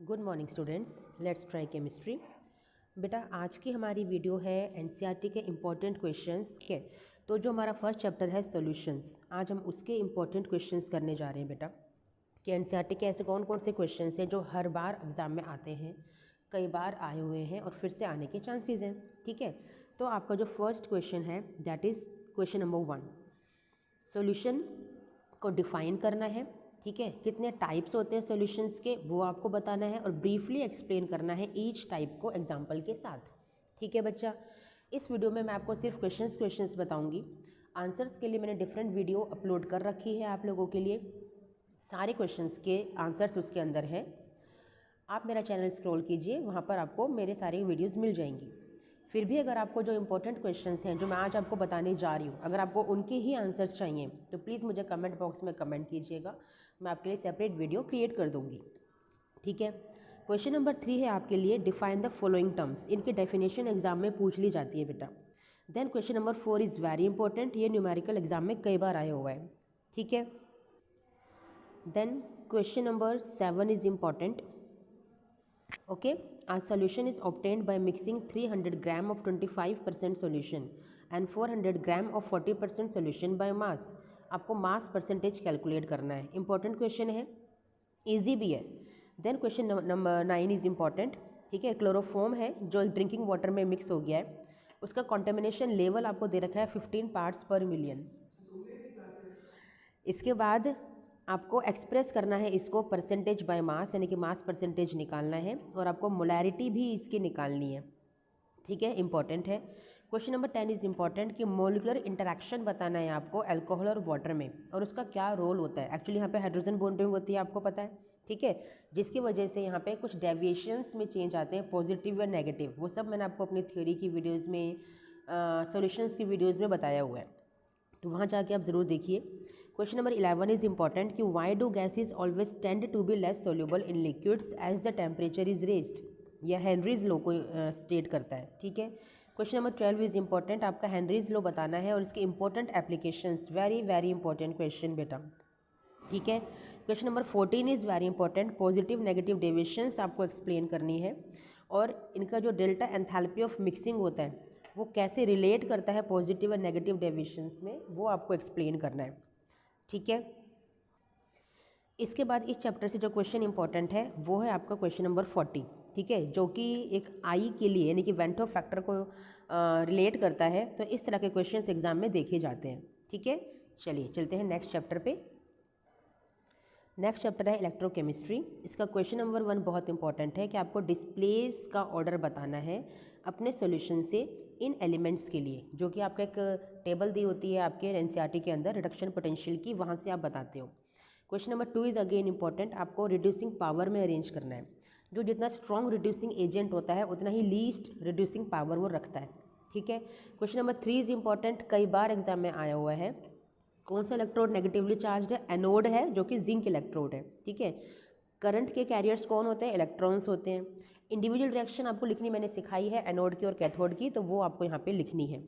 Good morning students, let's try chemistry. बेटा आज की हमारी वीडियो है एनसीईआरटी के इम्पोर्टेंट क्वेश्चंस के। तो जो हमारा फर्स्ट चैप्टर है सॉल्यूशंस, आज हम उसके इम्पोर्टेंट क्वेश्चंस करने जा रहे हैं बेटा कि एनसीईआरटी के ऐसे कौन कौन से क्वेश्चंस हैं जो हर बार एग्ज़ाम में आते हैं, कई बार आए हुए हैं और फिर से आने के चांसेस हैं। ठीक है, तो आपका जो फर्स्ट क्वेश्चन है that is question number 1। Solution को डिफ़ाइन करना है। ठीक है, कितने टाइप्स होते हैं सॉल्यूशंस के वो आपको बताना है और ब्रीफली एक्सप्लेन करना है ईच टाइप को एग्जांपल के साथ। ठीक है बच्चा, इस वीडियो में मैं आपको सिर्फ क्वेश्चंस बताऊंगी। आंसर्स के लिए मैंने डिफरेंट वीडियो अपलोड कर रखी है आप लोगों के लिए। सारे क्वेश्चंस के आंसर्स उसके अंदर हैं। आप मेरा चैनल स्क्रॉल कीजिए, वहाँ पर आपको मेरे सारे वीडियोज़ मिल जाएंगी। फिर भी अगर आपको जो इंपॉर्टेंट क्वेश्चंस हैं जो मैं आज आपको बताने जा रही हूँ, अगर आपको उनके ही आंसर्स चाहिए तो प्लीज़ मुझे कमेंट बॉक्स में कमेंट कीजिएगा, मैं आपके लिए सेपरेट वीडियो क्रिएट कर दूँगी। ठीक है, क्वेश्चन नंबर 3 है आपके लिए, डिफाइन द फॉलोइंग टर्म्स। इनकी डेफिनेशन एग्जाम में पूछ ली जाती है बेटा। Then question number 4 is very important, ये न्यूमेरिकल एग्जाम में कई बार आया हुआ है। ठीक है, then question number 7 is important. Okay, our solution is obtained by mixing 300 gram of 25% solution and 400 gram of 40% solution by mass। आपको मास परसेंटेज कैलकुलेट करना है। इंपॉर्टेंट क्वेश्चन है, इजी भी है। Then question number 9 is important. ठीक है, chloroform है जो ड्रिंकिंग वाटर में मिक्स हो गया है, उसका कॉन्टेमिनेशन लेवल आपको दे रखा है 15 पार्ट्स पर मिलियन। इसके बाद आपको एक्सप्रेस करना है इसको परसेंटेज बाय मास, यानी कि मास परसेंटेज निकालना है और आपको मोलैरिटी भी इसकी निकालनी है। ठीक है, इंपॉर्टेंट है। क्वेश्चन नंबर 10 इज़ इम्पॉर्टेंट कि मोलिकुलर इंटरेक्शन बताना है आपको अल्कोहल और वाटर में और उसका क्या रोल होता है। एक्चुअली यहाँ पे हाइड्रोजन बॉन्डिंग होती है, आपको पता है। ठीक है, जिसकी वजह से यहाँ पे कुछ डेविएशंस में चेंज आते हैं, पॉजिटिव या नेगेटिव। वो सब मैंने आपको अपनी थ्योरी की वीडियोज़ में, सॉल्यूशंस की वीडियोज़ में बताया हुआ है, तो वहाँ जाके आप ज़रूर देखिए। क्वेश्चन नंबर 11 इज़ इम्पॉर्टेंट कि why do gases always tend to be less soluble in liquids as the temperature is raised. यह हेनरीज लॉ को स्टेट करता है। ठीक है, क्वेश्चन नंबर 12 इज़ इम्पॉर्टेंट, आपका हेनरीज लॉ बताना है और इसके important applications. Very very important question बेटा। ठीक है, question number 14 is very important, positive negative deviations आपको एक्सप्लेन करनी है और इनका जो डेल्टा एंथैल्पी ऑफ मिक्सिंग होता है वो कैसे रिलेट करता है पॉजिटिव और नेगेटिव डेविएशंस में, वो आपको एक्सप्लेन करना है। ठीक है, इसके बाद इस चैप्टर से जो क्वेश्चन इंपॉर्टेंट है वो है आपका क्वेश्चन नंबर 40। ठीक है, जो कि एक आई के लिए यानी कि वेंटो फैक्टर को रिलेट करता है। तो इस तरह के क्वेश्चंस एग्जाम में देखे जाते हैं। ठीक है, चलिए चलते हैं नेक्स्ट चैप्टर पे। नेक्स्ट चैप्टर है इलेक्ट्रोकेमिस्ट्री। इसका क्वेश्चन नंबर 1 बहुत इंपॉर्टेंट है कि आपको डिस्प्लेस का ऑर्डर बताना है अपने सॉल्यूशन से इन एलिमेंट्स के लिए, जो कि आपका एक टेबल दी होती है आपके एनसीईआरटी के अंदर रिडक्शन पोटेंशियल की, वहाँ से आप बताते हो। Question number 2 is again important, आपको रिड्यूसिंग पावर में अरेंज करना है। जो जितना स्ट्रॉन्ग रिड्यूसिंग एजेंट होता है उतना ही लीस्ट रिड्यूसिंग पावर वो रखता है। ठीक है, क्वेश्चन नंबर 3 इज़ इंपॉर्टेंट, कई बार एग्जाम में आया हुआ है। कौन सा इलेक्ट्रोड नेगेटिवली चार्ज है? एनोड है, जो कि जिंक इलेक्ट्रोड है। ठीक है, करंट के कैरियर्स कौन होते हैं? इलेक्ट्रॉन्स होते हैं। इंडिविजुअल रिएक्शन आपको लिखनी मैंने सिखाई है एनोड की और कैथोड की, तो वो आपको यहाँ पे लिखनी है।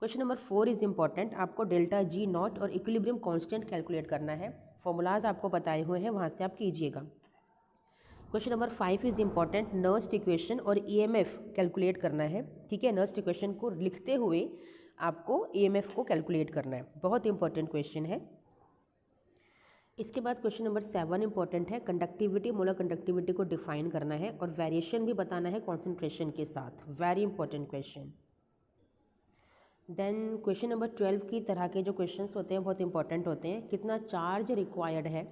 क्वेश्चन नंबर 4 इज़ इंपॉर्टेंट, आपको डेल्टा जी नॉट और इक्विलिब्रियम कांस्टेंट कैलकुलेट करना है। फॉर्मूलाज आपको बताए हुए हैं, वहाँ से आप कीजिएगा। Question number 5 is important, Nernst equation और ईएमएफ कैलकुलेट करना है। ठीक है, नर्स्ट इक्वेशन को लिखते हुए आपको ईएमएफ को कैलकुलेट करना है, बहुत इंपॉर्टेंट क्वेश्चन है। इसके बाद क्वेश्चन नंबर 7 इंपॉर्टेंट है, कंडक्टिविटी, मोलर कंडक्टिविटी को डिफाइन करना है और वेरिएशन भी बताना है कॉन्सेंट्रेशन के साथ। Very important question. Then question number 12 की तरह के जो क्वेश्चंस होते हैं बहुत इंपॉर्टेंट होते हैं। कितना चार्ज रिक्वायर्ड है,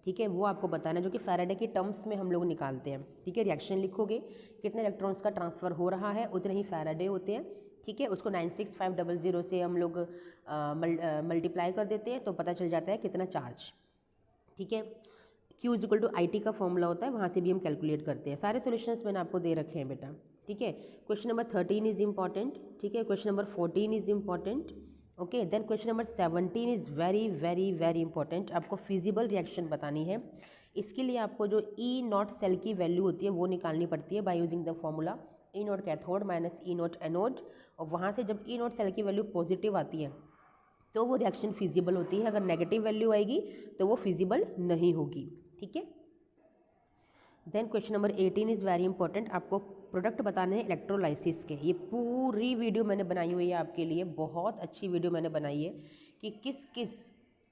ठीक है, वो आपको बताना है, जो कि फैराडे की टर्म्स में हम लोग निकालते हैं। ठीक है, रिएक्शन लिखोगे, कितने इलेक्ट्रॉन्स का ट्रांसफ़र हो रहा है उतने ही फैराडे होते हैं। ठीक है, उसको 96500 से हम लोग मल्टीप्लाई कर देते हैं तो पता चल जाता है कितना चार्ज। ठीक है, Q is equal to IT का फॉर्मूला होता है, वहाँ से भी हम कैलकुलेट करते हैं। सारे सॉल्यूशंस मैंने आपको दे रखे हैं बेटा। ठीक है, क्वेश्चन नंबर 13 इज़ इंपॉर्टेंट। ठीक है, question number 14 is important. Okay, then question number 17 is very very very important, आपको फिजिबल रिएक्शन बतानी है। इसके लिए आपको जो E0 सेल की वैल्यू होती है वो निकालनी पड़ती है by using the formula E0 cathode minus E0 anode, और वहाँ से जब E0 सेल की वैल्यू पॉजिटिव आती है तो वो रिएक्शन फिजिबल होती है, अगर नेगेटिव वैल्यू आएगी तो वो फिजिबल नहीं होगी। ठीक है, then question number 18 is very important, आपको प्रोडक्ट बताने हैं इलेक्ट्रोलाइसिस के। ये पूरी वीडियो मैंने बनाई हुई है आपके लिए, बहुत अच्छी वीडियो मैंने बनाई है कि किस किस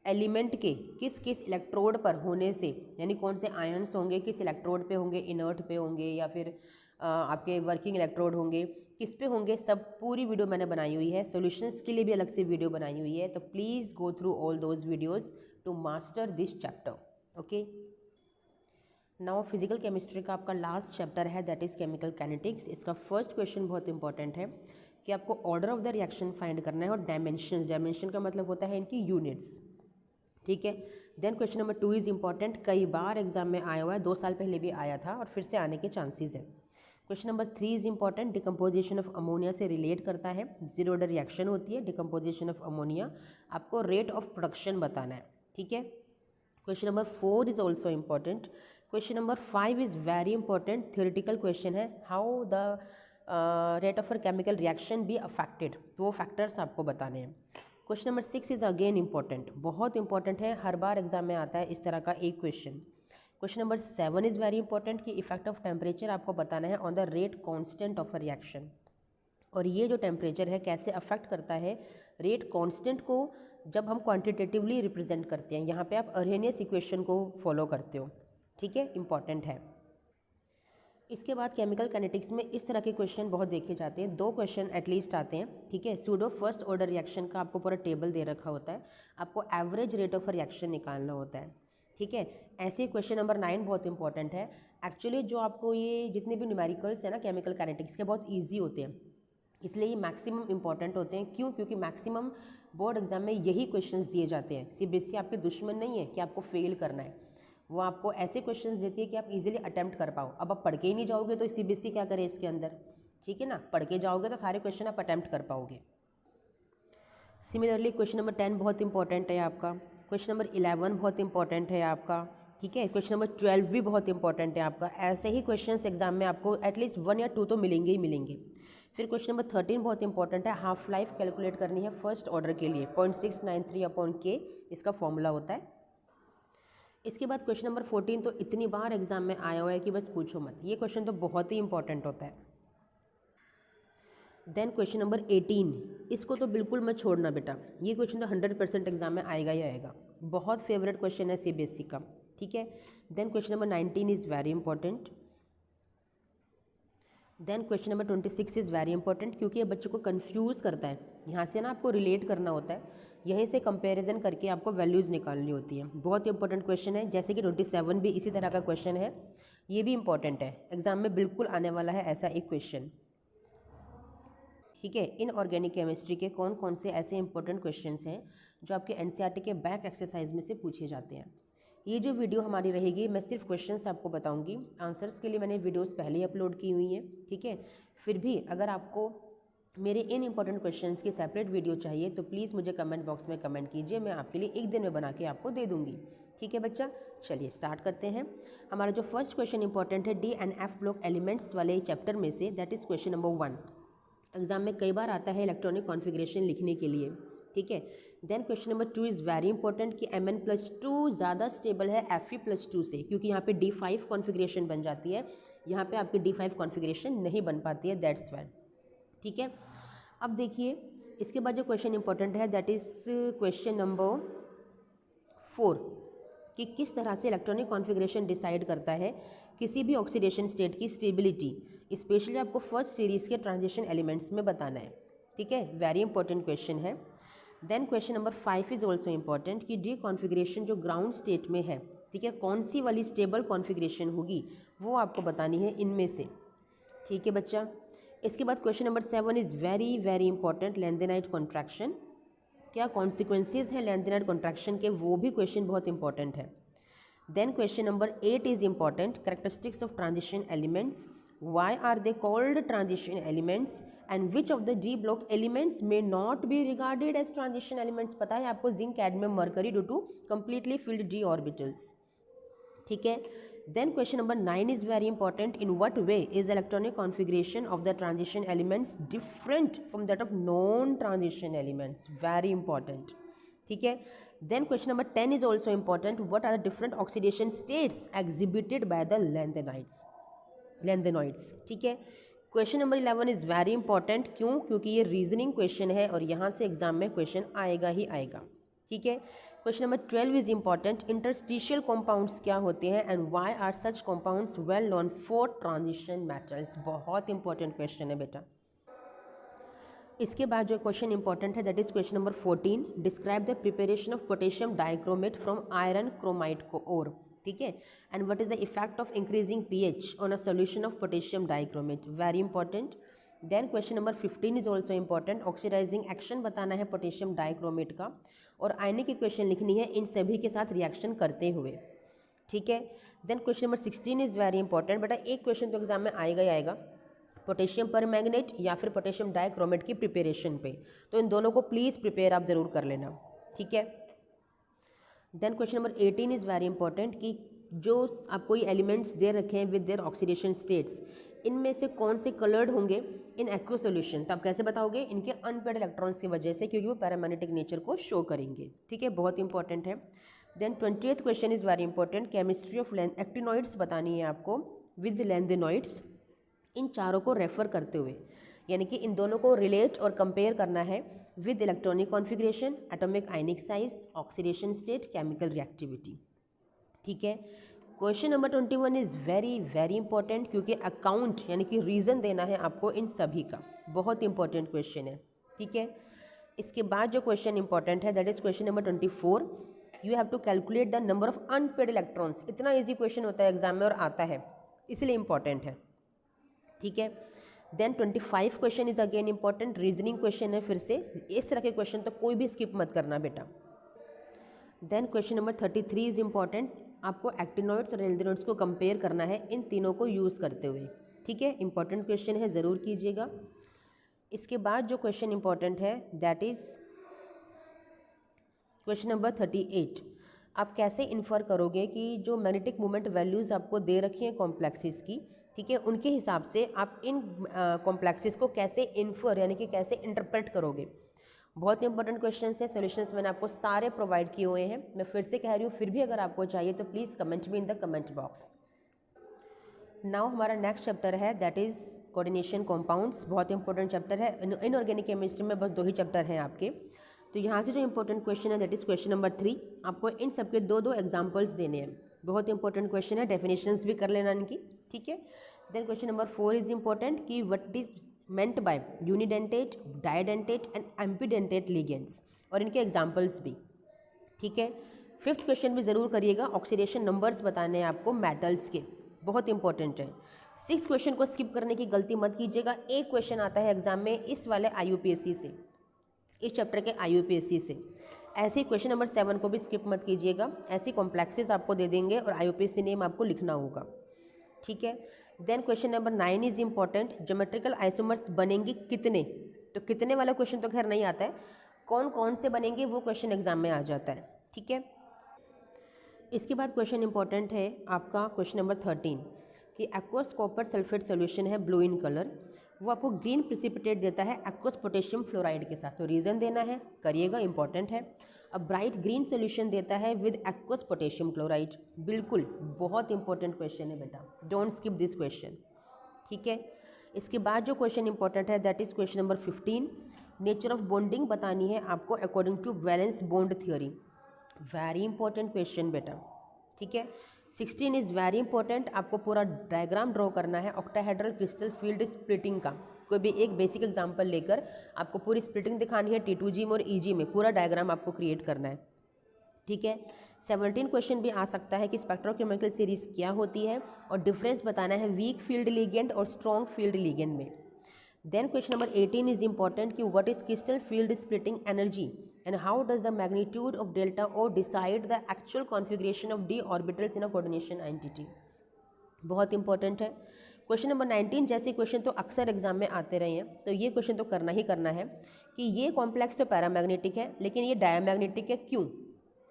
एलिमेंट के किस किस इलेक्ट्रोड पर होने से, यानी कौन से आयन्स होंगे किस इलेक्ट्रोड पे होंगे, इनर्ट पे होंगे या फिर आपके वर्किंग इलेक्ट्रोड होंगे, किस पे होंगे, सब पूरी वीडियो मैंने बनाई हुई है। सॉल्यूशंस के लिए भी अलग से वीडियो बनाई हुई है, तो please go through all those videos to master this chapter. Okay, now physical chemistry का आपका लास्ट चैप्टर है, दैट इज़ केमिकल काइनेटिक्स। इसका फर्स्ट क्वेश्चन बहुत इंपॉर्टेंट है कि आपको order of the reaction find करना है और डायमेंशन, डायमेंशन का मतलब होता है इनकी यूनिट्स। ठीक है, then question number 2 is important, कई बार एग्जाम में आया हुआ है, 2 साल पहले भी आया था और फिर से आने के चांसेस है। Question number 3 is important, decomposition of ammonia से रिलेट करता है, जीरो ऑर्डर रिएक्शन होती है डिकम्पोजिशन ऑफ अमोनिया, आपको रेट ऑफ प्रोडक्शन बताना है। ठीक है, question number 4 is also important. Question number 5 is very important, theoretical question है, how the rate of chemical reaction be affected, वो फैक्टर्स आपको बताने हैं। Question number 6 is again important, बहुत इंपॉर्टेंट है, हर बार एग्जाम में आता है इस तरह का एक question. Question number 7 is very important कि इफेक्ट ऑफ टेम्परेचर आपको बताना है on the rate constant of a reaction, और ये जो टेम्परेचर है कैसे अफेक्ट करता है रेट कांस्टेंट को जब हम क्वांटिटेटिवली रिप्रेजेंट करते हैं। यहाँ पे आप अर्हेनियस इक्वेशन को फॉलो करते हो। ठीक है, इंपॉर्टेंट है। इसके बाद केमिकल काइनेटिक्स में इस तरह के क्वेश्चन बहुत देखे जाते हैं, 2 क्वेश्चन एटलीस्ट आते हैं। ठीक है, सूडो फर्स्ट ऑर्डर रिएक्शन का आपको पूरा टेबल दे रखा होता है, आपको एवरेज रेट ऑफ रिएक्शन निकालना होता है। ठीक है, ऐसे क्वेश्चन नंबर 9 बहुत इंपॉर्टेंट है। एक्चुअली जो आपको ये जितने भी न्यूमेरिकल्स हैं ना केमिकल काइनेटिक्स के, बहुत ईजी होते हैं, इसलिए ये मैक्सिमम इंपॉर्टेंट होते हैं। क्यों? क्योंकि मैक्सिमम बोर्ड एग्जाम में यही क्वेश्चंस दिए जाते हैं। सीबीएसई आपके दुश्मन नहीं है कि आपको फेल करना है, वो आपको ऐसे क्वेश्चंस देती है कि आप इजीली अटेम्प्ट कर पाओ। अब आप पढ़ के ही नहीं जाओगे तो सीबीएसई क्या करे इसके अंदर? ठीक है ना, पढ़ के जाओगे तो सारे क्वेश्चन आप अटेम्प्ट कर पाओगे। सिमिलरली क्वेश्चन नंबर 10 बहुत इंपॉर्टेंट है आपका, क्वेश्चन नंबर 11 बहुत इंपॉर्टेंट है आपका। ठीक है, क्वेश्चन नंबर 12 भी बहुत इंपॉर्टेंट है आपका। ऐसे ही क्वेश्चंस एग्जाम में आपको एटलीस्ट 1 या 2 तो मिलेंगे ही मिलेंगे। फिर क्वेश्चन नंबर 13 बहुत इंपॉर्टेंट है, हाफ लाइफ कैलकुलेट करनी है फर्स्ट ऑर्डर के लिए, 0.693/K इसका फॉर्मूला होता है। इसके बाद क्वेश्चन नंबर 14 तो इतनी बार एग्जाम में आया हुआ है कि बस पूछो मत, ये क्वेश्चन तो बहुत ही इंपॉर्टेंट होता है। देन क्वेश्चन नंबर 18, इसको तो बिल्कुल मत छोड़ना बेटा, ये क्वेश्चन तो 100% एग्जाम में आएगा ही आएगा, बहुत फेवरेट क्वेश्चन है सीबीएसई का। ठीक है, then question number 19 is very important. Then question number 26 is very important, क्योंकि ये बच्चों को कंफ्यूज करता है, यहाँ से ना आपको रिलेट करना होता है, यहीं से कंपैरिजन करके आपको वैल्यूज़ निकालनी होती है। बहुत इंपॉर्टेंट क्वेश्चन है, जैसे कि 27 भी इसी तरह का क्वेश्चन है, ये भी इंपॉर्टेंट है, एग्जाम में बिल्कुल आने वाला है ऐसा एक क्वेश्चन। ठीक है, इनऑर्गेनिक केमिस्ट्री के कौन कौन से ऐसे इंपॉर्टेंट क्वेश्चंस हैं जो आपके एनसीईआरटी के बैक एक्सरसाइज में से पूछे जाते हैं। ये जो वीडियो हमारी रहेगी, मैं सिर्फ क्वेश्चंस आपको बताऊंगी, आंसर्स के लिए मैंने वीडियोस पहले ही अपलोड की हुई हैं। ठीक है, फिर भी अगर आपको मेरे इन इंपॉर्टेंट क्वेश्चंस की सेपरेट वीडियो चाहिए तो प्लीज़ मुझे कमेंट बॉक्स में कमेंट कीजिए, मैं आपके लिए एक दिन में बना के आपको दे दूँगी। ठीक है बच्चा, चलिए स्टार्ट करते हैं। हमारा जो फर्स्ट क्वेश्चन इंपॉर्टेंट है D and F block elements वाले चैप्टर में से, that is question number 1। Exam में कई बार आता है इलेक्ट्रॉनिक कॉन्फ़िगरेशन लिखने के लिए। ठीक है, then question number 2 is very important कि Mn+2 ज़्यादा स्टेबल है Fe+2 से, क्योंकि यहाँ पे D5 कॉन्फ़िगरेशन बन जाती है, यहाँ पे आपकी D5 कॉन्फ़िगरेशन नहीं बन पाती है, दैट्स वाई। ठीक है, अब देखिए इसके बाद जो क्वेश्चन इंपॉर्टेंट है दैट इज़ क्वेश्चन नंबर 4 कि किस तरह से इलेक्ट्रॉनिक कॉन्फ़िगरेशन डिसाइड करता है किसी भी ऑक्सीडेशन स्टेट की स्टेबिलिटी, स्पेशली आपको फर्स्ट सीरीज़ के ट्रांजिशन एलिमेंट्स में बताना है। ठीक है, वेरी इंपॉर्टेंट क्वेश्चन है। Then question number 5 is also important कि डी कॉन्फ़िगरेशन जो ग्राउंड स्टेट में है, ठीक है, कौन सी वाली स्टेबल कॉन्फ़िगरेशन होगी वो आपको बतानी है इनमें से। ठीक है बच्चा, इसके बाद question number 7 is very very important, lanthanide contraction, क्या कॉन्सिक्वेंसेज हैं लैंथेनाइट कॉन्ट्रैक्शन के, वो भी क्वेश्चन बहुत इंपॉर्टेंट है। Then question number 8 is important, characteristics of transition elements, why are they called transition elements and which of the d block elements may not be regarded as transition elements। पता है आपको, zinc, cadmium, mercury due to completely filled d orbitals। ठीक है, then question number 9 is very important, in what way is electronic configuration of the transition elements different from that of non transition elements, very important. ठीक है, Then question number 10 is also important. What are the different oxidation states exhibited by the lanthanides? Lanthanoids, ठीक है। Question number 11 is very important, क्यों? क्योंकि ये reasoning question है और यहाँ से एग्जाम में क्वेश्चन आएगा ही आएगा, ठीक है। Question number 12 is important. Interstitial compounds क्या होते हैं and why are such compounds well known for transition metals? बहुत इंपॉर्टेंट क्वेश्चन है बेटा। इसके बाद जो क्वेश्चन इंपॉर्टेंट है that is question number 14। Describe the preparation of potassium dichromate from iron chromite को ओर, ठीक है। And what is the effect of increasing pH on a solution of potassium dichromate? Very important. Then question number 15 is also important. Oxidising action बताना है potassium dichromate का और आयनिक equation लिखनी है इन सभी के साथ रिएक्शन करते हुए, ठीक है। Then question number 16 is very important बेटा, एक क्वेश्चन तो एग्जाम में आएगा ही आएगा, पोटेशियम परमैंगनेट या फिर पोटेशियम डाइक्रोमेट की प्रिपरेशन पे, तो इन दोनों को प्लीज़ प्रिपेयर आप ज़रूर कर लेना, ठीक है। Then question number 18 is very important कि जो आपको ये एलिमेंट्स दे रखे हैं विद देयर ऑक्सीडेशन स्टेट्स, इनमें से कौन से कलर्ड होंगे इन एक्व सोल्यूशन? तो आप कैसे बताओगे? इनके अनपेड इलेक्ट्रॉन्स की वजह से, क्योंकि वो पैरामैग्नेटिक नेचर को शो करेंगे, ठीक है, बहुत इंपॉर्टेंट है। Then 20th question is very important. Chemistry of actinoids बतानी है आपको विद लैंथेनॉइड्स, इन चारों को रेफर करते हुए, यानी कि इन दोनों को रिलेट और कंपेयर करना है with electronic configuration, atomic ionic size, oxidation state, chemical reactivity, ठीक है। Question number 21 is very very important, क्योंकि अकाउंट यानी कि रीज़न देना है आपको इन सभी का, बहुत इंपॉर्टेंट क्वेश्चन है, ठीक है। इसके बाद जो क्वेश्चन इंपॉर्टेंट है that is question number 24। You have to calculate the number of unpaired electrons. इतना ईजी क्वेश्चन होता है एग्जाम में और आता है, इसलिए इंपॉर्टेंट है, ठीक है। Then 25 question is again important, reasoning question है फिर से, इस तरह के क्वेश्चन तो कोई भी स्किप मत करना बेटा। Then question number 33 is important, आपको एक्टिनॉइड्स और लैंथेनॉइड्स को कंपेयर करना है इन तीनों को यूज़ करते हुए, ठीक है, इंपॉर्टेंट क्वेश्चन है, ज़रूर कीजिएगा। इसके बाद जो क्वेश्चन इंपॉर्टेंट है दैट इज़ क्वेश्चन नंबर 38। आप कैसे इन्फर करोगे कि जो मैग्नेटिक मोमेंट वैल्यूज़ आपको दे रखी हैं कॉम्प्लेक्सेस की, ठीक है, उनके हिसाब से आप इन कॉम्प्लेक्सेस को कैसे इन्फर यानी कि कैसे इंटरप्रेट करोगे? बहुत इंपॉर्टेंट क्वेश्चन है। सोल्यूशंस मैंने आपको सारे प्रोवाइड किए हुए हैं, मैं फिर से कह रही हूँ, फिर भी अगर आपको चाहिए तो please comment me in the comment box. Now हमारा नेक्स्ट चैप्टर है दैट इज़ कोऑर्डिनेशन कॉम्पाउंड्स, बहुत इंपॉर्टेंट चैप्टर है। इनऑर्गेनिक केमिस्ट्री में बस 2 ही चैप्टर हैं आपके, तो यहाँ से जो इंपॉर्टेंट क्वेश्चन है दैट इज़ क्वेश्चन नंबर 3। आपको इन सब के 2 एग्जाम्पल्स देने हैं, बहुत इंपॉर्टेंट क्वेश्चन है, डेफिनेशंस भी कर लेना इनकी, ठीक है। Then question number 4 is important कि what is meant by unidentate, didentate and ambidentate ligands और इनके एग्जाम्पल्स भी, ठीक है। 5th क्वेश्चन भी ज़रूर करिएगा, ऑक्सीडेशन नंबर्स बताने हैं आपको मेटल्स के, बहुत इंपॉर्टेंट है। 6th क्वेश्चन को स्किप करने की गलती मत कीजिएगा, एक क्वेश्चन आता है एग्जाम में इस वाले IUPAC से, इस चैप्टर के IUPAC से। ऐसे ही क्वेश्चन नंबर 7 को भी स्किप मत कीजिएगा, ऐसी कॉम्प्लेक्सेस आपको दे देंगे और IUPAC नेम आपको लिखना होगा, ठीक है। Then question number 9 is important, geometrical isomers बनेंगे कितने? तो कितने वाला क्वेश्चन तो खैर नहीं आता है, कौन कौन से बनेंगे वो क्वेश्चन एग्जाम में आ जाता है, ठीक है। इसके बाद क्वेश्चन इंपॉर्टेंट है आपका क्वेश्चन नंबर 13 कि एक्वस कॉपर सल्फेट सोल्यूशन है ब्लू इन कलर, वो आपको ग्रीन प्रिसिपिटेट देता है एक्वस पोटेशियम फ्लोराइड के साथ, तो रीज़न देना है, करिएगा, इंपॉर्टेंट है। अब ब्राइट ग्रीन सोल्यूशन देता है विद एक्वस पोटेशियम क्लोराइड, बिल्कुल बहुत इंपॉर्टेंट क्वेश्चन है बेटा, डोंट स्किप दिस क्वेश्चन, ठीक है। इसके बाद जो क्वेश्चन इंपॉर्टेंट है that is question number 15। Nature of bonding बतानी है आपको according to valence bond theory, very important question बेटा, ठीक है। 16 इज़ वेरी इंपॉर्टेंट, आपको पूरा डायग्राम ड्रॉ करना है ऑक्टाहेड्रल क्रिस्टल फील्ड स्प्लिटिंग का, कोई भी एक बेसिक एग्जांपल लेकर आपको पूरी स्प्लिटिंग दिखानी है, T2G में और EG में पूरा डायग्राम आपको क्रिएट करना है, ठीक है। 17 क्वेश्चन भी आ सकता है कि स्पेक्ट्रोकेमिकल सीरीज क्या होती है और डिफरेंस बताना है वीक फील्ड लिगेंड और स्ट्रॉन्ग फील्ड लिगेंड में। Then question number 18 is important कि what is crystal field splitting energy and how does the magnitude of delta O decide the actual configuration of d orbitals in a coordination entity, बहुत important है। Question number 19 जैसे question तो अक्सर exam में आते रहे हैं, तो ये क्वेश्चन तो करना ही करना है कि ये कॉम्प्लेक्स तो पैरामैग्नेटिक है लेकिन ये डायमैग्नेटिक है, क्यों?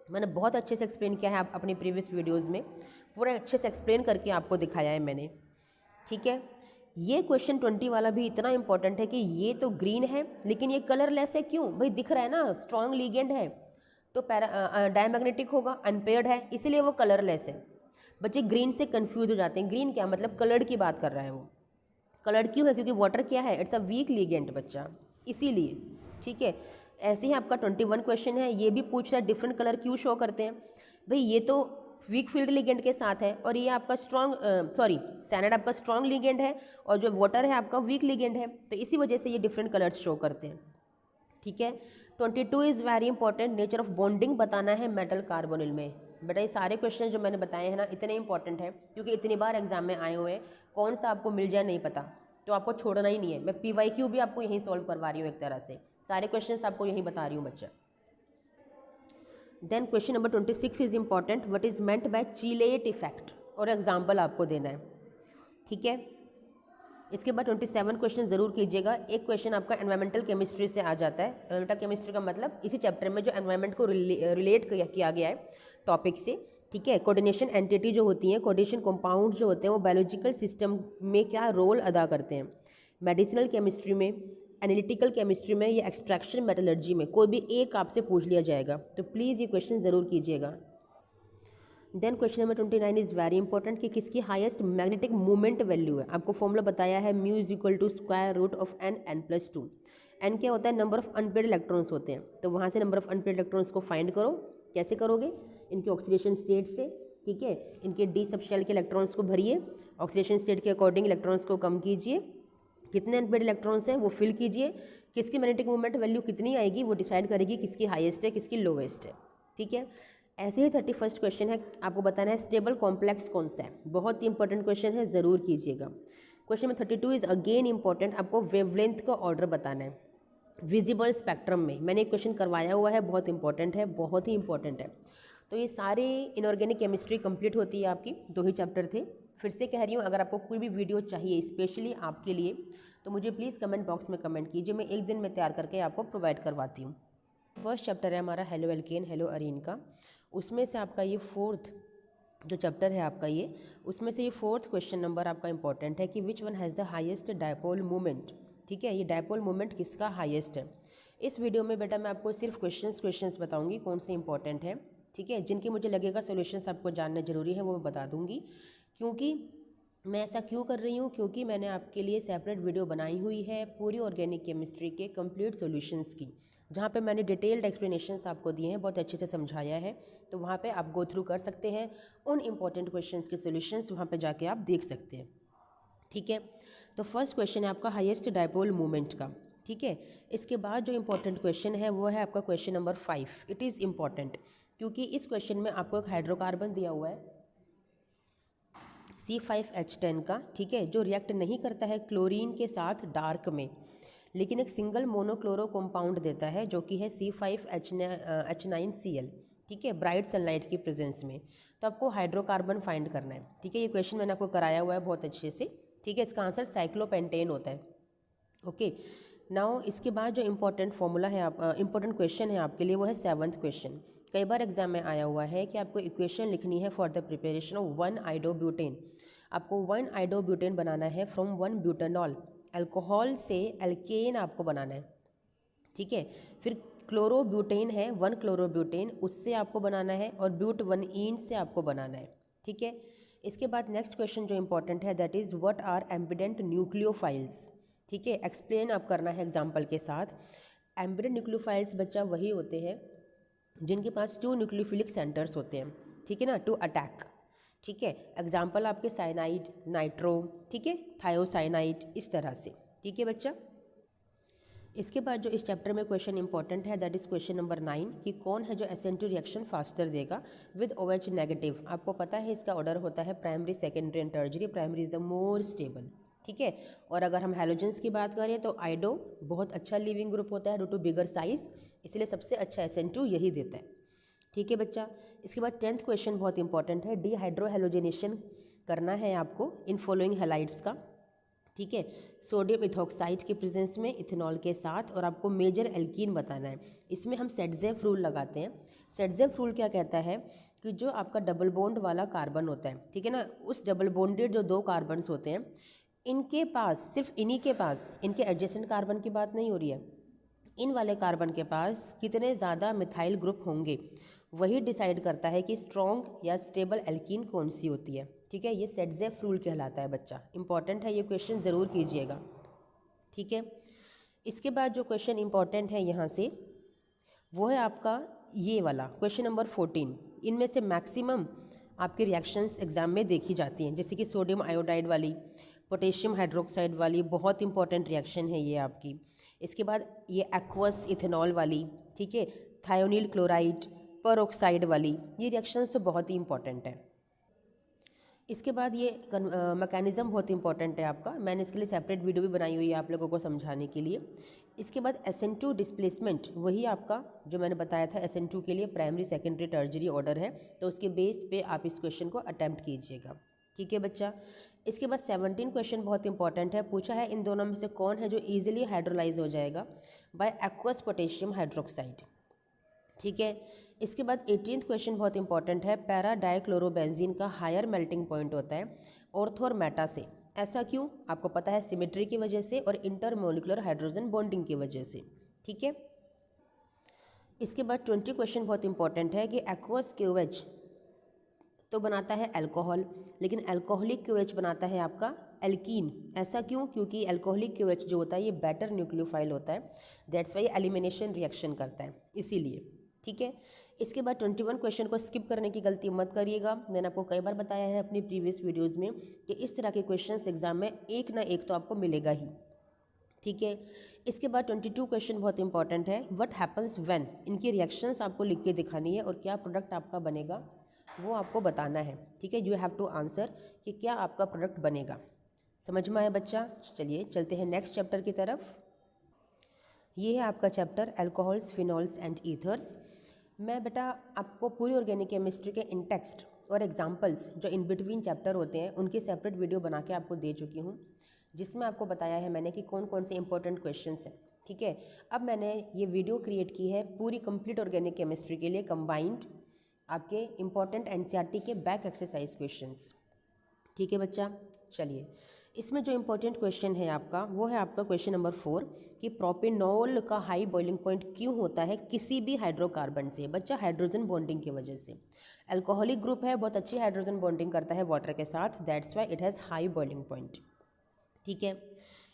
मैंने बहुत अच्छे से एक्सप्लेन किया है आप अपनी प्रीवियस वीडियोज़ में, पूरा अच्छे से एक्सप्लेन करके आपको दिखाया है मैंने, ठीक है। ये क्वेश्चन 20 वाला भी इतना इंपॉर्टेंट है कि ये तो ग्रीन है लेकिन ये कलरलेस है, क्यों भाई? दिख रहा है ना, स्ट्रॉन्ग लिगेंड है, तो डायमैग्नेटिक होगा, अनपेयर्ड है, इसीलिए वो कलरलेस है। बच्चे ग्रीन से कंफ्यूज हो जाते हैं। ग्रीन क्या मतलब, कलर्ड की बात कर रहा है वो। कलर्ड क्यों है, क्योंकि वाटर क्या है, इट्स अ वीक लिगेंड बच्चा, इसीलिए। ठीक है, ऐसे ही आपका 21 क्वेश्चन है, ये भी पूछ रहा है डिफरेंट कलर क्यों शो करते हैं। भाई ये तो वीक फील्ड लिगेंड के साथ है, और ये आपका साइनाइड आपका स्ट्रॉन्ग लिगेंड है, और जो वाटर है आपका वीक लिगेंड है, तो इसी वजह से ये डिफरेंट कलर्स शो करते हैं। ठीक है, 22 is very important, nature of bonding बताना है मेटल कार्बोनिल में। बेटा ये सारे क्वेश्चन जो मैंने बताए हैं ना, इतने इंपॉर्टेंट हैं क्योंकि इतनी बार एग्जाम में आए हुए हैं, कौन सा आपको मिल जाए नहीं पता, तो आपको छोड़ना ही नहीं है। मैं PYQ भी आपको यहीं सॉल्व करवा रही हूँ, एक तरह से सारे क्वेश्चन आपको यहीं बता रही हूँ बच्चा। Then question number 26 is important, what is meant by chelate effect, और एग्जाम्पल आपको देना है। ठीक है, इसके बाद 27 क्वेश्चन ज़रूर कीजिएगा। एक क्वेश्चन आपका एनवायरमेंटल केमिस्ट्री से आ जाता है। एनवायरमेंटल केमिस्ट्री का मतलब इसी चैप्टर में जो एनवायरमेंट को रिलेट किया गया है टॉपिक से। ठीक है, कोऑर्डिनेशन एंटिटी जो होती हैं, कोऑर्डिनेशन कंपाउंड जो होते हैं, वो बायोलॉजिकल सिस्टम में क्या रोल अदा करते हैं। मेडिसिनल केमिस्ट्री में, एनालिटिकल केमिस्ट्री में, या एक्सट्रैक्शन मेटलर्जी में कोई भी एक आपसे पूछ लिया जाएगा, तो प्लीज़ ये क्वेश्चन ज़रूर कीजिएगा। Then question number 29 is very important कि किसकी हाईएस्ट मैग्नेटिक मोमेंट वैल्यू है। आपको फॉर्मूला बताया है, mu is equal to square root of n+2। n क्या होता है, नंबर ऑफ अनपेयर्ड इलेक्ट्रॉन्स होते हैं, तो वहाँ से नंबर ऑफ अनपेयर्ड इलेक्ट्रॉन्स को फाइंड करो। कैसे करोगे, इनके ऑक्सीडेशन स्टेट से। ठीक है, इनके डी सब शेल के इलेक्ट्रॉन्स को भरिए, ऑक्सीडेशन स्टेट के अकॉर्डिंग इलेक्ट्रॉन्स को कम कीजिए, कितने अनपेयर्ड इलेक्ट्रॉन्स हैं वो फिल कीजिए, किसकी मैग्नेटिक मोमेंट वैल्यू कितनी आएगी वो डिसाइड करेगी किसकी हाईएस्ट है किसकी लोवेस्ट है। ठीक है, ऐसे ही 31 क्वेश्चन है, आपको बताना है स्टेबल कॉम्प्लेक्स कौन सा है। बहुत ही इंपॉर्टेंट क्वेश्चन है, ज़रूर कीजिएगा। Question number 32 is again important, आपको वेवलेंथ का ऑर्डर बताना है विजिबल स्पेक्ट्रम में। मैंने एक क्वेश्चन करवाया हुआ है, बहुत इंपॉर्टेंट है, बहुत ही इंपॉर्टेंट है। तो ये सारे इनऑर्गेनिक केमिस्ट्री कंप्लीट होती है आपकी, 2 ही चैप्टर थे। फिर से कह रही हूँ, अगर आपको कोई भी वीडियो चाहिए स्पेशली आपके लिए, तो मुझे प्लीज़ कमेंट बॉक्स में कमेंट कीजिए, मैं एक दिन में तैयार करके आपको प्रोवाइड करवाती हूँ। फर्स्ट चैप्टर है हमारा हेलो एल्केन हेलो अरीन का, उसमें से आपका ये 4th जो चैप्टर है आपका ये, उसमें से ये 4th क्वेश्चन नंबर आपका इंपॉर्टेंट है कि which one has the highest dipole moment. ठीक है, ये डायपोल मोमेंट किसका हाईएस्ट है। इस वीडियो में बेटा मैं आपको सिर्फ क्वेश्चंस बताऊंगी कौन से इंपॉर्टेंट है। ठीक है, जिनके मुझे लगेगा सॉल्यूशंस आपको जानना जरूरी है वो मैं बता दूंगी। क्योंकि मैं ऐसा क्यों कर रही हूँ, क्योंकि मैंने आपके लिए सेपरेट वीडियो बनाई हुई है पूरी ऑर्गेनिक केमिस्ट्री के कंप्लीट सॉल्यूशंस की, जहाँ पे मैंने डिटेल्ड एक्सप्लेनेशंस आपको दिए हैं, बहुत अच्छे से समझाया है। तो वहाँ पे आप गो थ्रू कर सकते हैं, उन इंपॉर्टेंट क्वेश्चंस के सॉल्यूशंस वहाँ पे जाके आप देख सकते हैं। ठीक है, तो फर्स्ट क्वेश्चन है आपका हाईएस्ट डायपोल मोमेंट का। ठीक है, इसके बाद जो इंपॉर्टेंट क्वेश्चन है वो है आपका question number 5। It is important क्योंकि इस क्वेश्चन में आपको एक हाइड्रोकार्बन दिया हुआ है C5H10 का। ठीक है, जो रिएक्ट नहीं करता है क्लोरीन के साथ डार्क में, लेकिन एक सिंगल मोनोक्लोरो कंपाउंड देता है जो कि है C5H9Cl। ठीक है, ब्राइट सनलाइट की प्रेजेंस में। तो आपको हाइड्रोकार्बन फाइंड करना है। ठीक है, ये क्वेश्चन मैंने आपको कराया हुआ है बहुत अच्छे से। ठीक है, इसका आंसर साइक्लोपेंटेन होता है। ओके, नाउ इसके बाद जो इंपॉर्टेंट फॉर्मूला है इंपॉर्टेंट क्वेश्चन है आपके लिए वो है 7th क्वेश्चन। कई बार एग्जाम में आया हुआ है कि आपको इक्वेशन लिखनी है फॉर द प्रिपरेशन ऑफ 1-आइडोब्यूटेन। आपको 1-आइडोब्यूटेन बनाना है फ्रॉम 1-ब्यूटेनॉल। अल्कोहल से एल्केन आपको बनाना है। ठीक है, फिर क्लोरोब्यूटेन है 1-क्लोरोब्यूटेन, उससे आपको बनाना है, और ब्यूट-1-ईन से आपको बनाना है। ठीक है, इसके बाद नेक्स्ट क्वेश्चन जो इंपॉर्टेंट है that is what are ambident nucleophiles. ठीक है, एक्सप्लेन आप करना है एग्जाम्पल के साथ। एम्बिडेंट न्यूक्लियोफाइल्स बच्चा वही होते हैं जिनके पास 2 न्यूक्लियोफिलिक सेंटर्स होते हैं। ठीक है ना, टू अटैक। ठीक है, एग्जाम्पल आपके साइनाइड, नाइट्रो, ठीक है, थायोसाइनाइड, इस तरह से। ठीक है बच्चा, इसके बाद जो इस चैप्टर में क्वेश्चन इंपॉर्टेंट है दैट इज क्वेश्चन नंबर 9 कि कौन है जो SN2 रिएक्शन फास्टर देगा विद OH नेगेटिव। आपको पता है इसका ऑर्डर होता है primary, secondary and टर्जरी। Primary is the more stable. ठीक है, और अगर हम हैलोजेंस की बात करें तो आइडो बहुत अच्छा लिविंग ग्रुप होता है ड्यू टू बिगर साइज, इसलिए सबसे अच्छा SN2 यही देता है। ठीक है बच्चा, इसके बाद 10th क्वेश्चन बहुत इंपॉर्टेंट है, डीहाइड्रोहेलोजेनेशन करना है आपको इन फॉलोइंग हैलाइड्स का। ठीक है, सोडियम इथॉक्साइड के प्रेजेंस में इथेनॉल के साथ, और आपको मेजर एल्कीन बताना है। इसमें हम सेटजेफ रूल लगाते हैं। सेटजेफ रूल क्या कहता है कि जो आपका डबल बॉन्ड वाला कार्बन होता है, ठीक है ना, उस डबल बॉन्डेड जो 2 कार्बन्स होते हैं, इनके पास, सिर्फ इन्हीं के पास, इनके एडजेसेंट कार्बन की बात नहीं हो रही है, इन वाले कार्बन के पास कितने ज़्यादा मिथाइल ग्रुप होंगे, वही डिसाइड करता है कि स्ट्रॉन्ग या स्टेबल एल्कीन कौन सी होती है। ठीक है, ये सेटजेफ रूल कहलाता है बच्चा, इंपॉर्टेंट है, ये क्वेश्चन ज़रूर कीजिएगा। ठीक है, इसके बाद जो क्वेश्चन इंपॉर्टेंट है यहाँ से वो है आपका ये वाला क्वेश्चन नंबर 14। इनमें से मैक्सिमम आपके रिएक्शंस एग्जाम में देखी जाती हैं, जैसे कि सोडियम आयोडाइड वाली, पोटेशियम हाइड्रोक्साइड वाली, बहुत इंपॉर्टेंट रिएक्शन है ये आपकी। इसके बाद ये एक्वस इथेनॉल वाली, ठीक है, थायोनिल क्लोराइड परऑक्साइड वाली, ये रिएक्शंस तो बहुत ही इंपॉर्टेंट है। इसके बाद ये मैकेनिज़्म बहुत इंपॉर्टेंट है आपका, मैंने इसके लिए सेपरेट वीडियो भी बनाई हुई है आप लोगों को समझाने के लिए। इसके बाद SN2 डिस्प्लेसमेंट, वही आपका जो मैंने बताया था SN2 के लिए प्राइमरी सेकेंडरी टर्जरी ऑर्डर है, तो उसके बेस पे आप इस क्वेश्चन को अटैम्प्ट कीजिएगा। ठीक है बच्चा। इसके बाद 17 क्वेश्चन बहुत इंपॉर्टेंट है, पूछा है इन दोनों में से कौन है जो ईजिली हाइड्रोलाइज हो जाएगा बाय एक्वस पोटेशियम हाइड्रोक्साइड। ठीक है, इसके बाद 18th क्वेश्चन बहुत इंपॉर्टेंट है, पैरा डाइक्लोरोबेंजीन का हायर मेल्टिंग पॉइंट होता है ऑर्थो और मेटा से, ऐसा क्यों? आपको पता है सिमेट्री की वजह से और इंटरमोलिकुलर हाइड्रोजन बॉन्डिंग की वजह से। ठीक है, इसके बाद 20 क्वेश्चन बहुत इंपॉर्टेंट है कि एक्वस क्यूएच तो बनाता है अल्कोहल, लेकिन अल्कोहलिक क्यूएच बनाता है आपका एल्कीन, ऐसा क्यों? क्योंकि अल्कोहलिक क्यूएच जो होता है ये बेटर न्यूक्लियोफाइल होता है, दैट्स वाई एलिमिनेशन रिएक्शन करता है, इसीलिए। ठीक है, इसके बाद 21 क्वेश्चन को स्किप करने की गलती मत करिएगा, मैंने आपको कई बार बताया है अपनी प्रीवियस वीडियोस में कि इस तरह के क्वेश्चंस एग्जाम में एक ना एक तो आपको मिलेगा ही। ठीक है, इसके बाद 22 क्वेश्चन बहुत इंपॉर्टेंट है, व्हाट हैपन्स व्हेन, इनकी रिएक्शंस आपको लिख के दिखानी है और क्या प्रोडक्ट आपका बनेगा वो आपको बताना है। ठीक है, यू हैव टू आंसर कि क्या आपका प्रोडक्ट बनेगा। समझ में आया बच्चा? चलिए चलते हैं नेक्स्ट चैप्टर की तरफ। ये है आपका chapter alcohols, phenols and ethers. मैं बेटा आपको पूरी ऑर्गेनिक केमिस्ट्री के इन टेक्स्ट और एग्जांपल्स जो इन बिटवीन चैप्टर होते हैं उनके सेपरेट वीडियो बना के आपको दे चुकी हूँ, जिसमें आपको बताया है मैंने कि कौन कौन से इंपॉर्टेंट क्वेश्चंस हैं। ठीक है, अब मैंने ये वीडियो क्रिएट की है पूरी कंप्लीट ऑर्गेनिक केमिस्ट्री के लिए, कंबाइंड आपके इंपॉर्टेंट एनसीईआरटी के बैक एक्सरसाइज क्वेश्चंस। ठीक है बच्चा, चलिए इसमें जो इंपॉर्टेंट क्वेश्चन है आपका वो है आपका क्वेश्चन नंबर 4 कि प्रोपेनॉल का हाई बॉइलिंग पॉइंट क्यों होता है किसी भी हाइड्रोकार्बन से। बच्चा हाइड्रोजन बॉन्डिंग की वजह से, अल्कोहलिक ग्रुप है, बहुत अच्छी हाइड्रोजन बॉन्डिंग करता है वाटर के साथ, that's why it has high boiling point. ठीक है,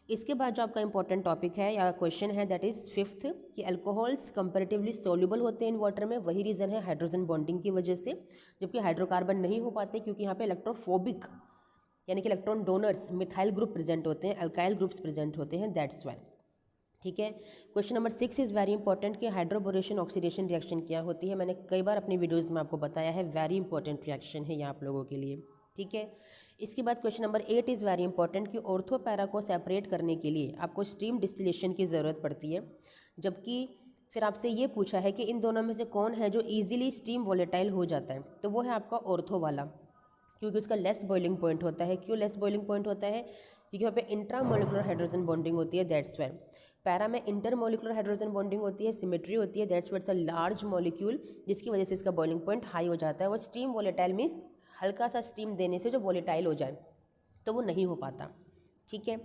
इसके बाद जो आपका इंपॉर्टेंट टॉपिक है या क्वेश्चन है दैट इज़ 5th कि अल्कोहल्स कंपैरेटिवली सोल्यूबल होते हैं इन वाटर में, वही रीज़न है हाइड्रोजन बॉन्डिंग की वजह से, जबकि हाइड्रोकार्बन नहीं हो पाते क्योंकि यहाँ पे इलेक्ट्रोफोबिक यानी कि electron donors methyl group present होते हैं, अल्काइल ग्रुप्स प्रेजेंट होते हैं, दैट्स वाई। ठीक है, question number 6 is very important कि हाइड्रोबोरेशन ऑक्सीडेशन रिएक्शन क्या होती है, मैंने कई बार अपनी वीडियोज़ में आपको बताया है, वेरी इंपॉर्टेंट रिएक्शन है ये आप लोगों के लिए। ठीक है, इसके बाद question number 8 is very important कि ऑर्थो पैरा को सेपरेट करने के लिए आपको स्टीम डिस्टिलेशन की ज़रूरत पड़ती है, जबकि फिर आपसे ये पूछा है कि इन दोनों में से कौन है जो ईजिली स्टीम वोलेटाइल हो जाता है, तो वो है आपका ऑर्थो वाला, क्योंकि उसका लेस बॉइलिंग पॉइंट होता है। क्यों लेस बॉइलिंग पॉइंट होता है? क्योंकि वहाँ पे इंट्रामोलिकुलर हाइड्रोजन बॉन्डिंग होती है, दैट्स वाई। पैरा में इंटरमोलिकुलर हाइड्रोजन बॉन्डिंग होती है, सिमेट्री होती है, that's why it's a large molecule, जिसकी वजह से इसका बॉइलिंग पॉइंट हाई हो जाता है। वो स्टीम वोलेटाइल मीन्स हल्का सा स्टीम देने से जो वोलेटाइल हो जाए तो वो नहीं हो पाता। ठीक है,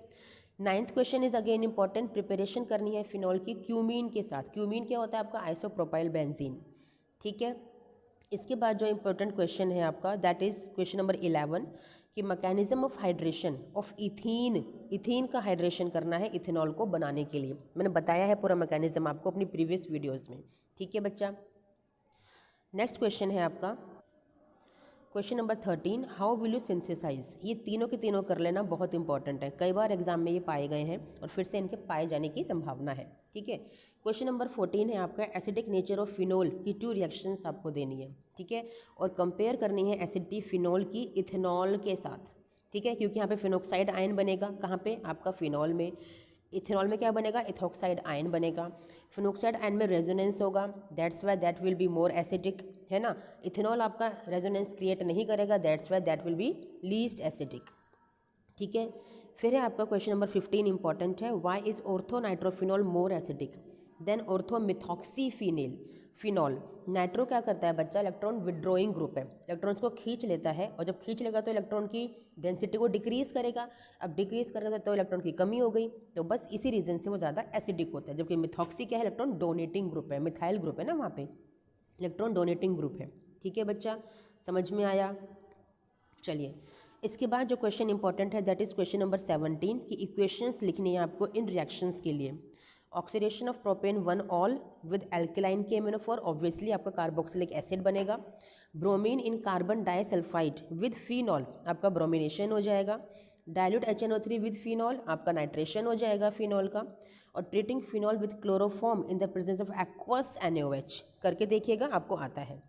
9th question is again important, preparation करनी है फिनॉल की क्यूमीन के साथ। क्यूमीन क्या होता है आपका? Isopropyl benzene. ठीक है, इसके बाद जो इंपॉर्टेंट क्वेश्चन है आपका दैट इज़ क्वेश्चन नंबर 11 कि mechanism of hydration of ethene, ethene का हाइड्रेशन करना है इथेनॉल को बनाने के लिए, मैंने बताया है पूरा मैकेनिज्म आपको अपनी प्रीवियस वीडियोज़ में। ठीक है बच्चा, नेक्स्ट क्वेश्चन है आपका question number 13, how will you synthesise. ये तीनों के तीनों कर लेना बहुत इंपॉर्टेंट है, कई बार एग्जाम में ये पाए गए हैं और फिर से इनके पाए जाने की संभावना है। ठीक है, क्वेश्चन नंबर 14 है आपका एसिडिक नेचर ऑफ फिनोल की 2 रिएक्शंस आपको देनी है। ठीक है, और कंपेयर करनी है एसिडिटी फिनोल की इथेनॉल के साथ। ठीक है, क्योंकि यहाँ पे फिनोक्साइड आयन बनेगा, कहाँ पे? आपका फिनॉल में। इथेनॉल में क्या बनेगा? इथोक्साइड आयन बनेगा। फिनोक्साइड आयन में रेजोनेंस होगा, that's why that will be more acidic, है ना। इथेनॉल आपका रेजोनेंस क्रिएट नहीं करेगा, that's why that will be least acidic. ठीक है, फिर है आपका क्वेश्चन नंबर 15 इंपॉर्टेंट है, why is ortho nitrophenol more acidic. Then orthomethoxyphenyl phenol. Nitro क्या करता है बच्चा, इलेक्ट्रॉन विड्रॉइंग ग्रुप है, इलेक्ट्रॉन्स को खींच लेता है, और जब खींच लेगा तो इलेक्ट्रॉन की डेंसिटी को डिक्रीज करेगा। अब डिक्रीज करेगा तो इलेक्ट्रॉन की कमी हो गई, तो बस इसी रीजन से वो ज़्यादा एसिडिक होता है। जबकि मिथॉक्सी क्या है, इलेक्ट्रॉन डोनेटिंग ग्रुप है, मिथाइल ग्रुप है ना, वहाँ पे इलेक्ट्रॉन डोनेटिंग ग्रुप है। ठीक है बच्चा, समझ में आया। चलिए, इसके बाद जो क्वेश्चन इंपॉर्टेंट है दैट इज क्वेश्चन नंबर 17 की इक्वेशंस लिखनी है आपको इन रिएक्शंस के लिए। Oxidation of propane 1 ol with alkaline KMnO4, obviously आपका कार्बोक्सिलिक एसिड बनेगा। Bromine in carbon disulphide with phenol, आपका ब्रोमिनेशन हो जाएगा। डाइल्यूट HNO3 विद फिनॉल, आपका नाइट्रेशन हो जाएगा फिनॉल का। और treating phenol with chloroform in the presence of aqueous NaOH, करके देखिएगा, आपको आता है।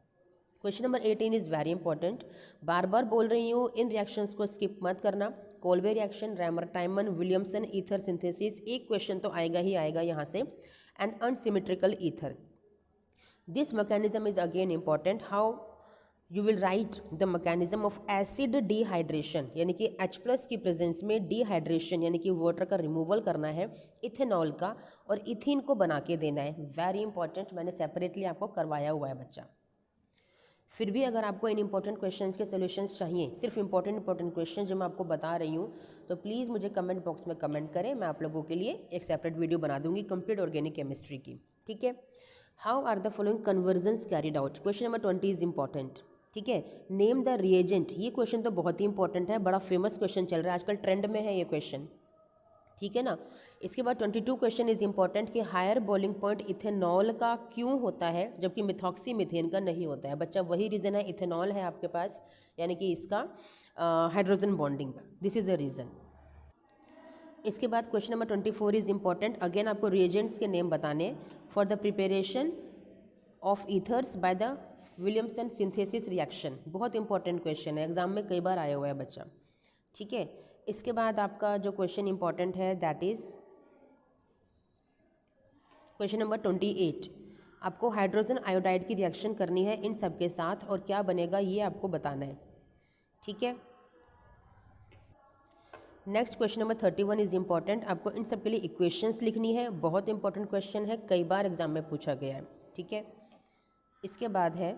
Question number 18 is very important, बार बार बोल रही हूँ, इन रिएक्शंस को स्किप मत करना। Kolbe reaction, rammer टाइमन Williamson ether synthesis, एक क्वेश्चन तो आएगा ही आएगा यहाँ से। And unsymmetrical ether, this mechanism is again important. How you will write the mechanism of acid dehydration, यानी कि H+ की प्रेजेंस में डिहाइड्रेशन यानी कि वाटर का रिमूवल करना है इथेनॉल का, और इथिन को बना के देना है। वेरी इंपॉर्टेंट, मैंने सेपरेटली आपको करवाया हुआ है बच्चा। फिर भी अगर आपको इन इंपॉर्टेंट क्वेश्चंस के सॉल्यूशंस चाहिए, सिर्फ इंपॉर्टेंट क्वेश्चन जो मैं आपको बता रही हूँ, तो प्लीज़ मुझे कमेंट बॉक्स में कमेंट करें, मैं आप लोगों के लिए एक सेपरेट वीडियो बना दूंगी कंप्लीट ऑर्गेनिक केमिस्ट्री की। ठीक है, how are the following conversions carried out, question number 20 is important. ठीक है, नेम द रिएजेंट, ये क्वेश्चन तो बहुत ही इंपॉर्टेंट है, बड़ा फेमस क्वेश्चन चल रहा है आजकल, ट्रेंड में है ये क्वेश्चन। ठीक है ना। इसके बाद 22 क्वेश्चन इज इंपॉर्टेंट कि हायर बॉइलिंग पॉइंट इथेनॉल का क्यों होता है जबकि मिथॉक्सी मीथेन का नहीं होता है बच्चा। वही रीज़न है, इथेनॉल है आपके पास, यानी कि इसका hydrogen bonding, this is the reason. इसके बाद question number 24 is important, again आपको रिएजेंट्स के नेम बताने for the preparation of ethers by the Williamson synthesis reaction. बहुत इंपॉर्टेंट क्वेश्चन है, एग्जाम में कई बार आया हुआ है बच्चा। ठीक है, इसके बाद आपका जो क्वेश्चन इंपॉर्टेंट है दैट इज क्वेश्चन नंबर 28, आपको हाइड्रोजन आयोडाइड की रिएक्शन करनी है इन सब के साथ और क्या बनेगा ये आपको बताना है। ठीक है, next question number 31 is important, आपको इन सब के लिए इक्वेशंस लिखनी है, बहुत इंपॉर्टेंट क्वेश्चन है, कई बार एग्जाम में पूछा गया है। ठीक है, इसके बाद है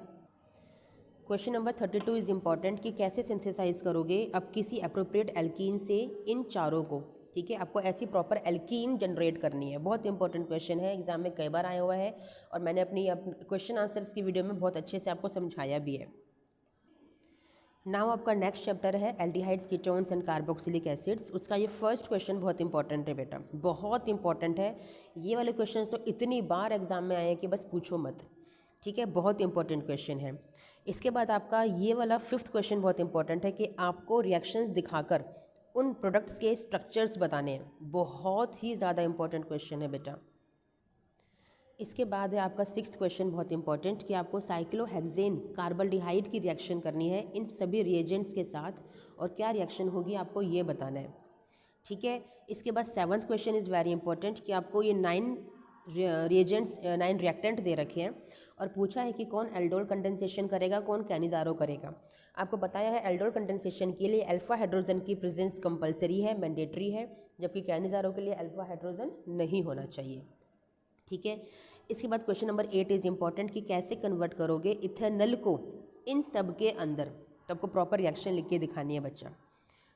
क्वेश्चन नंबर 32 इज इंपॉर्टेंट कि कैसे सिंथेसाइज करोगे अब किसी अप्रोप्रिएट एल्कीन से इन चारों को। ठीक है, आपको ऐसी प्रॉपर एल्कीन जनरेट करनी है, बहुत इंपॉर्टेंट क्वेश्चन है, एग्जाम में कई बार आया हुआ है और मैंने अपनी क्वेश्चन आंसर्स की वीडियो में बहुत अच्छे से आपको समझाया भी है। नाउ आपका नेक्स्ट चैप्टर है aldehydes, ketones and carboxylic acids. उसका ये फर्स्ट क्वेश्चन बहुत इंपॉर्टेंट है बेटा, बहुत इंपॉर्टेंट है। ये वाले क्वेश्चन तो इतनी बार एग्जाम में आए हैं कि बस पूछो मत। ठीक है, बहुत इंपॉर्टेंट क्वेश्चन है। इसके बाद आपका ये वाला 5th क्वेश्चन बहुत इंपॉर्टेंट है कि आपको रिएक्शंस दिखाकर उन प्रोडक्ट्स के स्ट्रक्चर्स बताने हैं, बहुत ही ज़्यादा इंपॉर्टेंट क्वेश्चन है बेटा। इसके बाद है आपका 6th क्वेश्चन बहुत इंपॉर्टेंट कि आपको साइक्लोहेक्सेन कार्बल्डिहाइड की रिएक्शन करनी है इन सभी रिएजेंट्स के साथ और क्या रिएक्शन होगी आपको ये बताना है। ठीक है, इसके बाद 7th question is very important कि आपको ये 9 रिएजेंट्स 9 रिएक्टेंट दे रखे हैं और पूछा है कि कौन एल्डोल कंडेंसेशन करेगा, कौन कैनिजारो करेगा। आपको बताया है एल्डोल कंडेंसेशन के लिए अल्फा हाइड्रोजन की प्रेजेंस कंपलसरी है, मैंडेटरी है, जबकि कैनिजारो के लिए अल्फा हाइड्रोजन नहीं होना चाहिए। ठीक है, इसके बाद क्वेश्चन नंबर 8 इज़ इंपॉर्टेंट कि कैसे कन्वर्ट करोगे इथेनॉल को इन सब के अंदर, तो आपको प्रॉपर रिएक्शन लिख के दिखानी है बच्चा।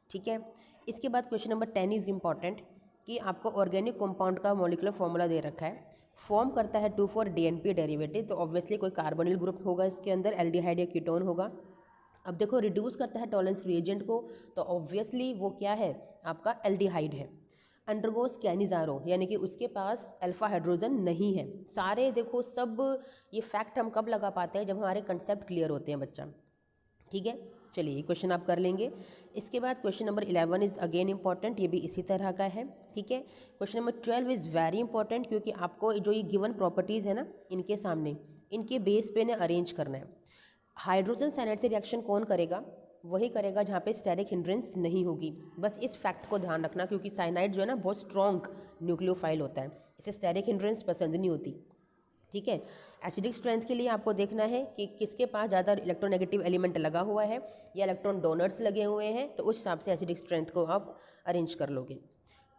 ठीक है, इसके बाद क्वेश्चन नंबर 10 इज़ इंपॉर्टेंट कि आपको ऑर्गेनिक कंपाउंड का मॉलिक्यूलर फॉर्मूला दे रखा है, फॉर्म करता है 2,4-DNP डेरिवेटिव, तो ऑब्वियसली कोई कार्बोनिल ग्रुप होगा इसके अंदर, एल्डिहाइड या कीटोन होगा। अब देखो रिड्यूस करता है टॉलेंस रिएजेंट को, तो ऑब्वियसली वो क्या है आपका एल्डिहाइड है। अंडरगोस कैनिजारो यानी कि उसके पास अल्फा हाइड्रोजन नहीं है। सारे देखो सब ये फैक्ट हम कब लगा पाते हैं जब हमारे कंसेप्ट क्लियर होते हैं बच्चा। ठीक है, चलिए ये क्वेश्चन आप कर लेंगे। इसके बाद question number 11 is again important, ये भी इसी तरह का है। ठीक है, question number 12 is very important क्योंकि आपको जो ये गिवन प्रॉपर्टीज़ है ना इनके सामने, इनके बेस पे ने अरेंज करना है। हाइड्रोजन साइनाइड से रिएक्शन कौन करेगा, वही करेगा जहाँ पे स्टेरिक हिंड्रेंस नहीं होगी। बस इस फैक्ट को ध्यान रखना क्योंकि साइनाइड जो है ना बहुत स्ट्रॉन्ग न्यूक्लियोफाइल होता है, इसे स्टेरिक हिंड्रेंस पसंद नहीं होती। ठीक है, एसिडिक स्ट्रेंथ के लिए आपको देखना है कि किसके पास ज़्यादा इलेक्ट्रोनेगेटिव एलिमेंट लगा हुआ है या इलेक्ट्रॉन डोनर्स लगे हुए हैं, तो उस हिसाब से एसिडिक स्ट्रेंथ को आप अरेंज कर लोगे।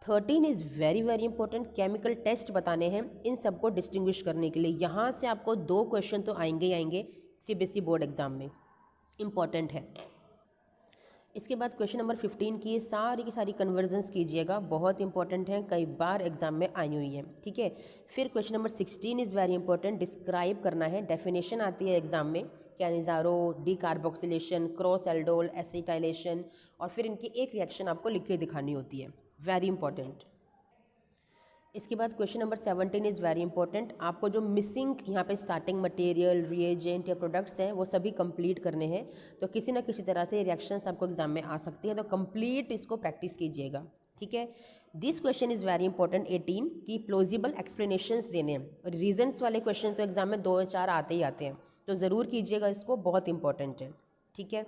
13 is very very important, chemical test बताने हैं इन सबको डिस्टिंग्विश करने के लिए। यहाँ से आपको 2 क्वेश्चन तो आएंगे ही आएंगे सीबीएसई बोर्ड एग्जाम में, इम्पॉर्टेंट है। इसके बाद क्वेश्चन नंबर 15 की सारी कन्वर्जन्स कीजिएगा, बहुत इंपॉर्टेंट है, कई बार एग्जाम में आई हुई है, ठीक है। फिर question number 16 is very important, describe करना है, डेफिनेशन आती है एग्जाम में, Cannizzaro, decarboxylation, cross aldol, acetylation, और फिर इनकी एक रिएक्शन आपको लिख के दिखानी होती है, वेरी इंपॉर्टेंट। इसके बाद question number 17 is very important, आपको जो मिसिंग यहाँ पे स्टार्टिंग मटेरियल, रिएजेंट या प्रोडक्ट्स हैं वो सभी कंप्लीट करने हैं। तो किसी ना किसी तरह से रिएक्शंस आपको एग्जाम में आ सकती है, तो कंप्लीट इसको प्रैक्टिस कीजिएगा, ठीक है। This question is very important 18 की प्लॉजिबल एक्सप्लेनेशंस देने हैं, और रीजंस वाले क्वेश्चन तो एग्जाम में 2 या 4 आते ही आते हैं, तो ज़रूर कीजिएगा इसको, बहुत इंपॉर्टेंट है, ठीक है।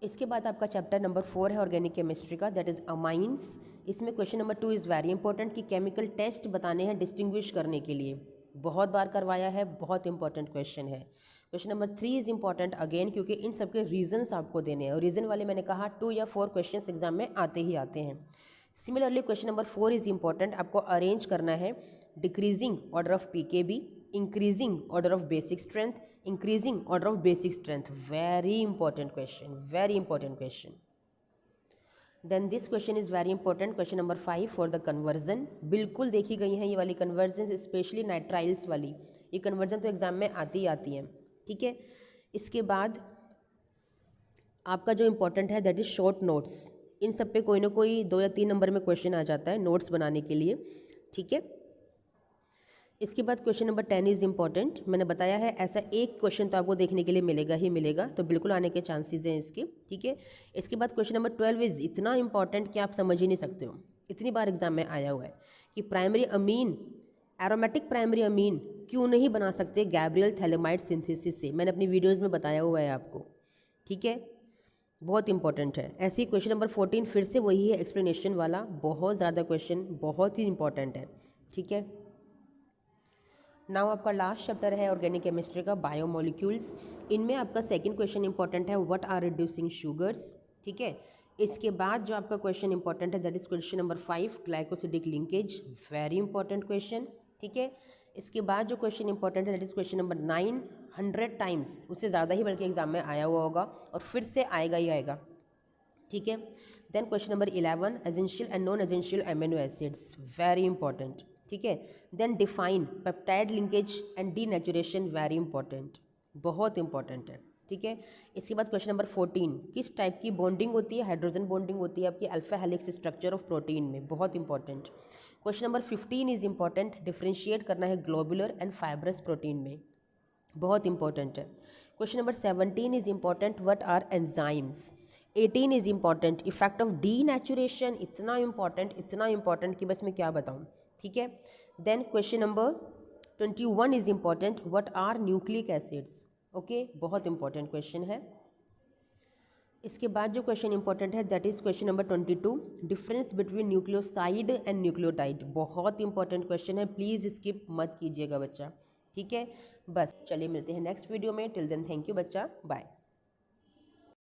इसके बाद आपका चैप्टर नंबर 4 है ऑर्गेनिक केमिस्ट्री का, दैट इज़ अमाइंस। इसमें question number 2 is very important कि केमिकल टेस्ट बताने हैं डिस्टिंग्विश करने के लिए, बहुत बार करवाया है, बहुत इंपॉर्टेंट क्वेश्चन है। Question number 3 is important again, क्योंकि इन सबके रीजंस आपको देने हैं, और रीजन वाले मैंने कहा 2 या 4 क्वेश्चन एग्जाम में आते ही आते हैं। Similarly question number 4 is important, आपको अरेंज करना है decreasing order of pKb, increasing order of basic strength, increasing order of basic strength, very important question, very important question. Then this question is very important, question number 5 for the conversion, बिल्कुल देखी गई हैं ये वाली conversion, specially nitriles वाली, ये conversion तो exam में आती ही आती हैं, ठीक है। इसके बाद आपका जो इंपॉर्टेंट है दैट इज़ शॉर्ट नोट्स, इन सब पे कोई ना कोई 2 या 3 नंबर में क्वेश्चन आ जाता है नोट्स बनाने के लिए, ठीक है। इसके बाद क्वेश्चन नंबर 10 इज़ इंपॉर्टेंट, मैंने बताया है ऐसा एक क्वेश्चन तो आपको देखने के लिए मिलेगा ही मिलेगा, तो बिल्कुल आने के चांसेस हैं इसके, ठीक है। इसके बाद क्वेश्चन नंबर 12 इज़ इतना इंपॉर्टेंट कि आप समझ ही नहीं सकते हो, इतनी बार एग्जाम में आया हुआ है कि primary amine, aromatic primary amine क्यों नहीं बना सकते गैब्रियल थैलेमाइड सिंथेसिस से, मैंने अपनी वीडियोज़ में बताया हुआ है आपको, ठीक है, बहुत इंपॉर्टेंट है। ऐसे ही क्वेश्चन नंबर 14 फिर से वही है एक्सप्लेनेशन वाला, बहुत ज़्यादा क्वेश्चन, बहुत ही इंपॉर्टेंट है, ठीक है। नाउ आपका लास्ट चैप्टर है ऑर्गेनिक केमिस्ट्री का, बायोमोलिक्यूल्स। इनमें आपका सेकंड क्वेश्चन इंपॉर्टेंट है, व्हाट आर रिड्यूसिंग शुगर्स, ठीक है। इसके बाद जो आपका क्वेश्चन इंपॉर्टेंट है that is question number 5, glycosidic linkage, very important question, ठीक है। इसके बाद जो क्वेश्चन इंपॉर्टेंट है that is question number 9, 100 times, उससे ज़्यादा ही बल्कि एग्जाम में आया हुआ होगा और फिर से आएगा ही आएगा, ठीक है। Then question number 11, essential and non essential amino acids, very important, ठीक है। Then define peptide linkage and denaturation, very important, बहुत इंपॉर्टेंट है, ठीक है। इसके बाद क्वेश्चन नंबर 14, किस टाइप की बॉन्डिंग होती है, हाइड्रोजन बॉन्डिंग होती है आपकी alpha helix structure of protein में, बहुत important. Question number 15 is important, differentiate करना है ग्लोबुलर एंड फाइब्रस प्रोटीन में, बहुत इंपॉर्टेंट है। Question number 17 is important, what are enzymes. 18 is important, effect of denaturation, इतना इंपॉर्टेंट कि बस मैं क्या बताऊं, ठीक है। Then question number 21 is important, what are nucleic acids, okay, बहुत इंपॉर्टेंट क्वेश्चन है। इसके बाद जो क्वेश्चन इंपॉर्टेंट है that is question number 22, difference between nucleoside and nucleotide, बहुत इंपॉर्टेंट क्वेश्चन है, प्लीज़ स्किप मत कीजिएगा बच्चा, ठीक है। बस चलिए मिलते हैं नेक्स्ट वीडियो में, टिल देन थैंक यू बच्चा, बाय।